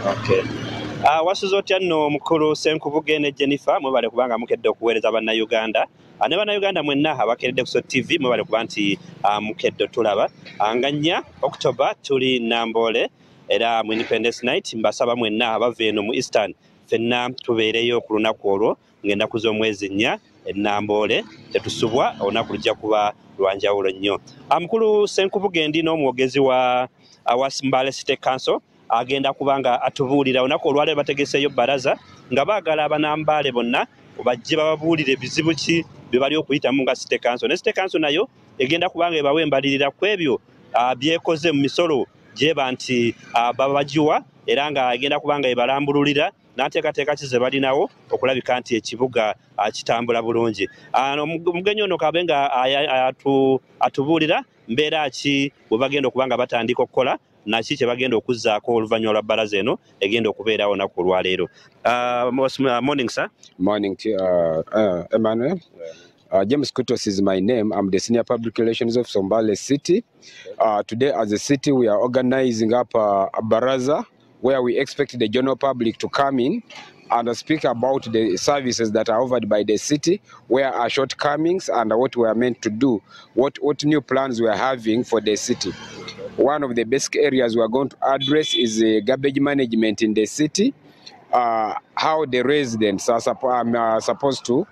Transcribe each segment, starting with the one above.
Okay. Wasuze otya nno mukulu Senkubuge ne Jennifer mwebale kubanga mukedde okuweereza bannayuganda ne bannayuganda mwenna abakeredde ku SOT TV mwebale kuba nti mukedde tulaba nga 4 October tuli Namboole era mu Independence Night mbasaba mwenna abava eno mu Eastern ffenna tubeereyo ku lunaku olwo ng'ennaku z'omwezi 4 Namboole tetusubwa olunaku lujja kuba lwanjawulo nnyo. Mukulu Senkubuge ndi n'omwogezi wa Mbale City Council agenda kubanga atubuulira olunaku olwaleero bategeseeyo bbalaza nga baagala abanambaale bonna bajje bababuulire bizibu ki bye bali okuyitamu nga City Council. Ne City Council nayo egenda kubanga ebawa embalirira ku ebyo byekoze mu misolo gyeba nti baba bagiwa era nga egenda kubanga ebalambululira n'ateekateeka ki ze balinawo okulabika nti ekibuga kitambula bulungi. Omugenyi ono kabe nga atubuulira mbeera ki bwe bagenda okubanga batandika okukola naki kye bagenda okuzzaako oluvannyuma lwa bbalaza eno egenda okubeerawo olunaku olwaleero. Morning, sir. Morning to you, Emmanuel. James Kutos is my name. I'm the Senior Public Relations Officer of Mbale City. Today, as a city, we are organizing up a baraza where we expect the general public to come in and speak about the services that are offered by the city, where are shortcomings and what we are meant to do, what new plans we are having for the city. One of the basic areas we are going to address is garbage management in the city, how the residents are supposed to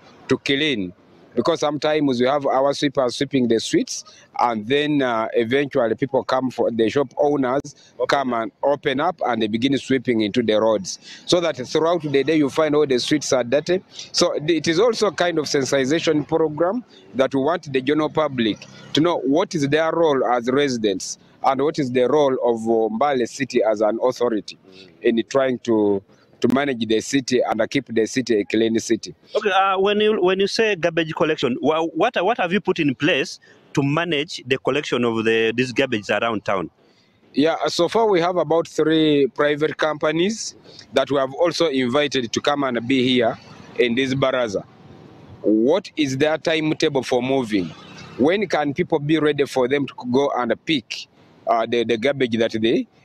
clean. Because sometimes we have our sweepers sweeping the streets, and then eventually people come, for the shop owners come and open up and they begin sweeping into the roads. So that throughout the day you find all the streets are dirty. So it is also a kind of sensitization program that we want the general public to know what is their role as residents and what is the role of Mbale City as an authority in trying to manage the city and keep the city a clean city. Okay, when you say garbage collection, what have you put in place to manage the collection of these garbage around town? Yeah, so far we have about 3 private companies that we have also invited to come and be here in this baraza. What is their timetable for moving? When can people be ready for them to go and pick the garbage that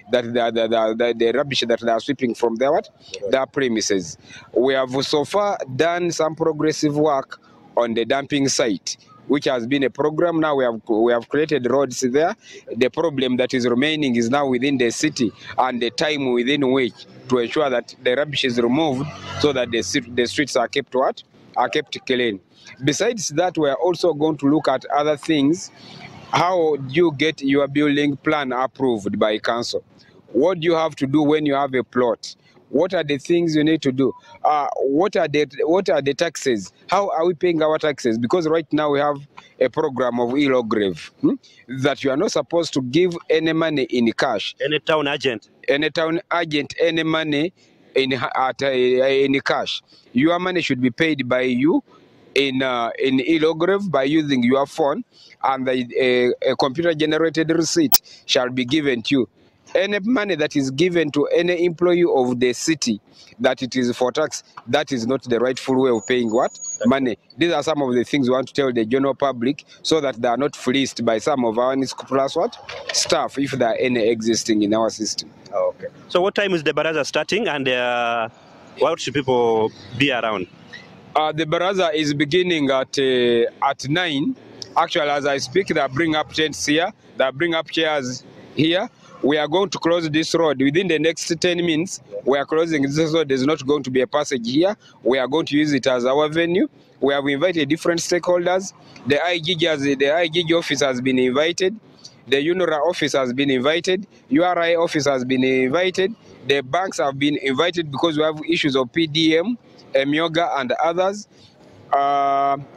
the rubbish that they are sweeping from their premises? We have so far done some progressive work on the dumping site, which has been a program. Now we have created roads there. The problem that is remaining is now within the city and the time within which to ensure that the rubbish is removed so that the streets are kept clean. Besides that, we are also going to look at other things. How do you get your building plan approved by council? What do you have to do when you have a plot? What are the things you need to do? What are the taxes? How are we paying our taxes? Because right now we have a program of e-lograve that you are not supposed to give any money in cash. Any town agent, any money in cash. Your money should be paid by you in e-lograve by using your phone, and a computer-generated receipt shall be given to you. Any money that is given to any employee of the city that it is for tax, that is not the rightful way of paying what? Money. These are some of the things we want to tell the general public so that they are not fleeced by some of our plus what? Staff, if there are any existing in our system. Oh, okay. So what time is the baraza starting, and what should people be around? The baraza is beginning at 9. Actually, as I speak, they bring up tents here, they bring up chairs here. We are going to close this road within the next 10 minutes. We are closing this road. There's not going to be a passage here. We are going to use it as our venue. We have invited different stakeholders. The IGG office has been invited. The UNRA office has been invited. URI office has been invited. The banks have been invited because we have issues of PDM, Emyoga, and others.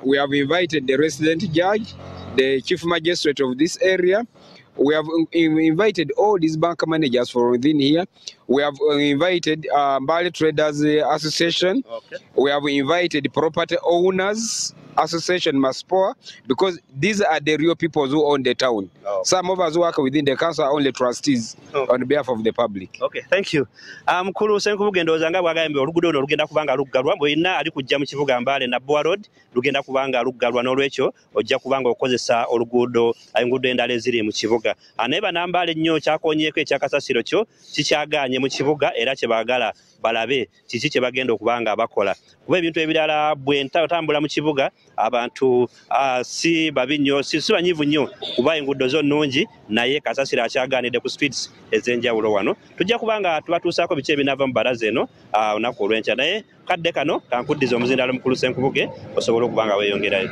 We have invited the resident judge, the chief magistrate of this area. We have invited all these bank managers from within here. We have invited Mbale Traders Association. Okay. We have invited property owners association Maspoa, because these are the real people who own the town. Oh. Some of us who work within the council are only trustees on behalf of the public. Okay, thank you. Mukulu Senkubuge ndowooza nga bw'agambye oluguudo luno lugenda kubanga luggalwa bw'olina ali kujja mu kibuga Mbale na Boa Road lugenda kubanga luggalwa n'olwekyo ojja kubanga okozesa enguudo endala eziri mu kibuga. Naye banambale nnyo kyakonyeeko ekyakasasiro kyo kikyagaanye mu kibuga era kye baagala balabe kiki kye bagenda okubanga bakola. Kuba ebintu ebirala bwe ntambula mu kibuga abantu si babi nnyo si banyiivu nnyo kuba enguudo zo nnungi naye kasasiro akyagaanidde ku streets ez'enjawulo wano. Tujja kubanga tubatuusaako biki ebinaava mu baraza eno olunaku olw'enkya naye kadde kano kankuddiza omuzindaalo Mukulu Senkubuge osobola okubanga weeyongerayo.